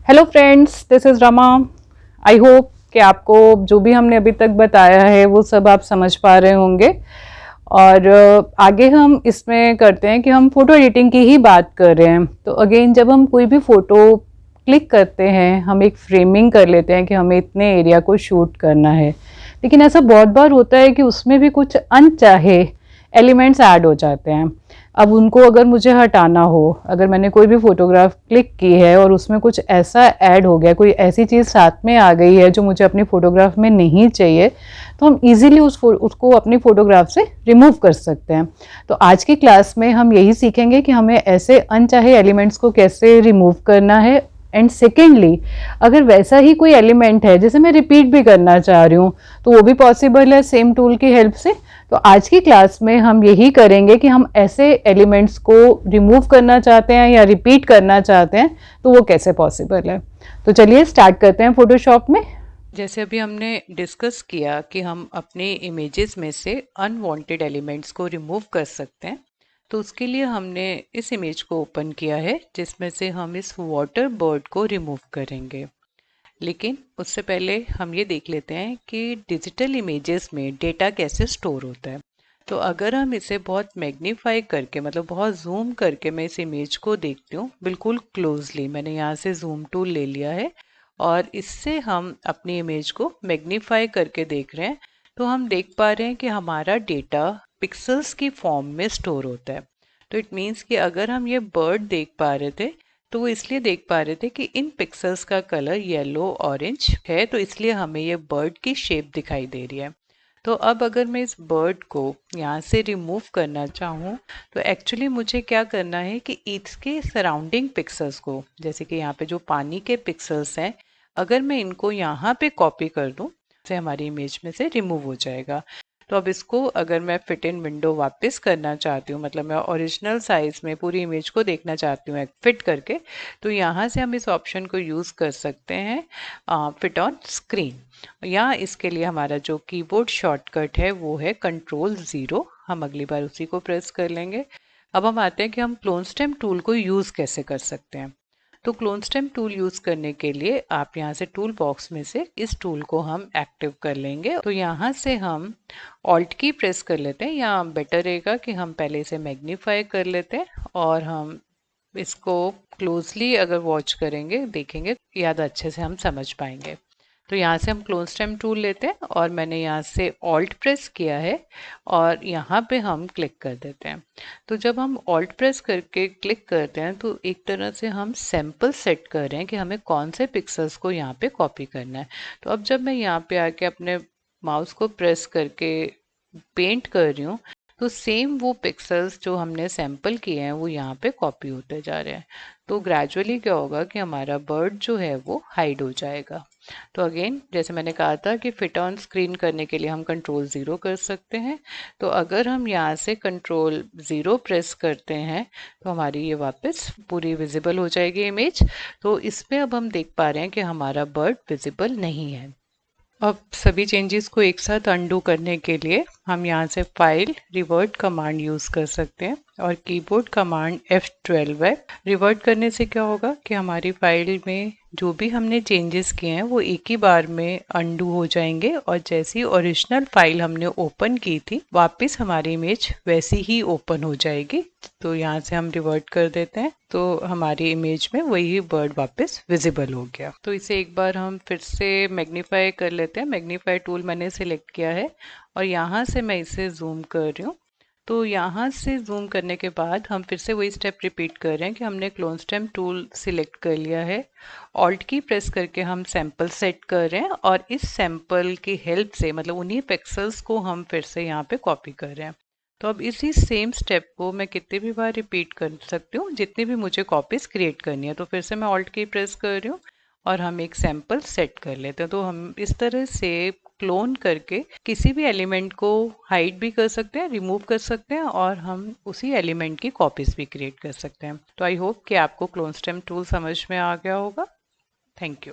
Hello friends, this is Rama. I hope कि आपको जो भी हमने अभी तक बताया है वो सब आप समझ पा रहे होंगे। और आगे हम इसमें करते हैं कि हम फ़ोटो एडिटिंग की ही बात कर रहे हैं। तो अगेन जब हम कोई भी फ़ोटो क्लिक करते हैं, हम एक फ्रेमिंग कर लेते हैं कि हमें इतने एरिया को शूट करना है, लेकिन ऐसा बहुत बार होता है कि उसमें भी कुछ अनचाहे एलिमेंट्स ऐड हो जाते हैं। अब उनको अगर मुझे हटाना हो, अगर मैंने कोई भी फ़ोटोग्राफ क्लिक की है और उसमें कुछ ऐसा ऐड हो गया, कोई ऐसी चीज़ साथ में आ गई है जो मुझे अपनी फ़ोटोग्राफ में नहीं चाहिए, तो हम इजीली उसको अपनी फ़ोटोग्राफ से रिमूव कर सकते हैं। तो आज की क्लास में हम यही सीखेंगे कि हमें ऐसे अनचाहे एलिमेंट्स को कैसे रिमूव करना है। एंड सेकेंडली, अगर वैसा ही कोई एलिमेंट है जिसे मैं रिपीट भी करना चाह रही हूँ, तो वो भी पॉसिबल है सेम टूल की हेल्प से। तो आज की क्लास में हम यही करेंगे कि हम ऐसे एलिमेंट्स को रिमूव करना चाहते हैं या रिपीट करना चाहते हैं, तो वो कैसे पॉसिबल है। तो चलिए स्टार्ट करते हैं फोटोशॉप में। जैसे अभी हमने डिस्कस किया कि हम अपने इमेजेस में से अनवांटेड एलिमेंट्स को रिमूव कर सकते हैं, तो उसके लिए हमने इस इमेज को ओपन किया है जिसमें से हम इस वाटर बर्ड को रिमूव करेंगे। लेकिन उससे पहले हम ये देख लेते हैं कि डिजिटल इमेजेस में डेटा कैसे स्टोर होता है। तो अगर हम इसे बहुत मैग्नीफाई करके, मतलब बहुत जूम करके मैं इस इमेज को देखती हूँ बिल्कुल क्लोजली, मैंने यहाँ से जूम टूल ले लिया है और इससे हम अपनी इमेज को मैग्नीफाई करके देख रहे हैं, तो हम देख पा रहे हैं कि हमारा डेटा पिक्सल्स की फॉर्म में स्टोर होता है। तो इट मीन्स कि अगर हम ये बर्ड देख पा रहे थे, तो वो इसलिए देख पा रहे थे कि इन पिक्सेल्स का कलर येलो ऑरेंज है, तो इसलिए हमें ये बर्ड की शेप दिखाई दे रही है। तो अब अगर मैं इस बर्ड को यहाँ से रिमूव करना चाहूँ, तो एक्चुअली मुझे क्या करना है कि इसके सराउंडिंग पिक्सेल्स को, जैसे कि यहाँ पे जो पानी के पिक्सेल्स हैं, अगर मैं इनको यहाँ पे कॉपी कर दूँ, से हमारी इमेज में से रिमूव हो जाएगा। तो अब इसको अगर मैं फिट इन विंडो वापस करना चाहती हूँ, मतलब मैं ओरिजिनल साइज में पूरी इमेज को देखना चाहती हूँ फिट करके, तो यहाँ से हम इस ऑप्शन को यूज़ कर सकते हैं फिट ऑन स्क्रीन। या इसके लिए हमारा जो कीबोर्ड शॉर्टकट है वो है Ctrl+0। हम अगली बार उसी को प्रेस कर लेंगे। अब हम आते हैं कि हम क्लोन स्टेम टूल को यूज़ कैसे कर सकते हैं। तो क्लोन स्टेम टूल यूज़ करने के लिए आप यहाँ से टूल बॉक्स में से इस टूल को हम एक्टिव कर लेंगे। तो यहाँ से हम ऑल्ट की प्रेस कर लेते हैं, या बेटर रहेगा कि हम पहले इसे मैग्नीफाई कर लेते हैं और हम इसको क्लोजली अगर वॉच करेंगे, देखेंगे, याद अच्छे से हम समझ पाएंगे। तो यहाँ से हम क्लोन स्टेम टूल लेते हैं और मैंने यहाँ से ऑल्ट प्रेस किया है और यहाँ पे हम क्लिक कर देते हैं। तो जब हम ऑल्ट प्रेस करके क्लिक करते हैं, तो एक तरह से हम सैंपल सेट कर रहे हैं कि हमें कौन से पिक्सल्स को यहाँ पे कॉपी करना है। तो अब जब मैं यहाँ पे आके अपने माउस को प्रेस करके पेंट कर रही हूँ, तो सेम वो पिक्सल्स जो हमने सैंपल किए हैं वो यहाँ पे कॉपी होते जा रहे हैं। तो ग्रेजुअली क्या होगा कि हमारा बर्ड जो है वो हाइड हो जाएगा। तो अगेन जैसे मैंने कहा था कि फिट ऑन स्क्रीन करने के लिए हम Ctrl+0 कर सकते हैं। तो अगर हम यहाँ से Ctrl+0 प्रेस करते हैं, तो हमारी ये वापस पूरी विजिबल हो जाएगी इमेज। तो इसमें अब हम देख पा रहे हैं कि हमारा बर्ड विजिबल नहीं है। अब सभी चेंजेस को एक साथ अंडू करने के लिए हम यहाँ से फाइल रिवर्ट कमांड यूज़ कर सकते हैं और कीबोर्ड कमांड F12 है। रिवर्ट करने से क्या होगा कि हमारी फाइल में जो भी हमने चेंजेस किए हैं वो एक ही बार में अंडू हो जाएंगे और जैसी ओरिजिनल फाइल हमने ओपन की थी वापस हमारी इमेज वैसी ही ओपन हो जाएगी। तो यहाँ से हम रिवर्ट कर देते हैं, तो हमारी इमेज में वही बर्ड वापस विजिबल हो गया। तो इसे एक बार हम फिर से मैग्नीफाई कर लेते हैं। मैग्नीफाई टूल मैंने सिलेक्ट किया है और यहाँ से मैं इसे जूम कर रही हूँ। तो यहाँ से जूम करने के बाद हम फिर से वही स्टेप रिपीट कर रहे हैं कि हमने क्लोन स्टेम टूल सिलेक्ट कर लिया है, ऑल्ट की प्रेस करके हम सैंपल सेट कर रहे हैं और इस सैंपल की हेल्प से, मतलब उन्हीं पिक्सल्स को हम फिर से यहाँ पे कॉपी कर रहे हैं। तो अब इसी सेम स्टेप को मैं कितनी भी बार रिपीट कर सकती हूँ, जितनी भी मुझे कॉपीज क्रिएट करनी है। तो फिर से मैं ऑल्ट की प्रेस कर रही हूँ और हम एक सैंपल सेट कर लेते हैं। तो हम इस तरह से क्लोन करके किसी भी एलिमेंट को हाइड भी कर सकते हैं, रिमूव कर सकते हैं और हम उसी एलिमेंट की कॉपीज भी क्रिएट कर सकते हैं। तो आई होप कि आपको क्लोन स्टेम टूल समझ में आ गया होगा। Thank you.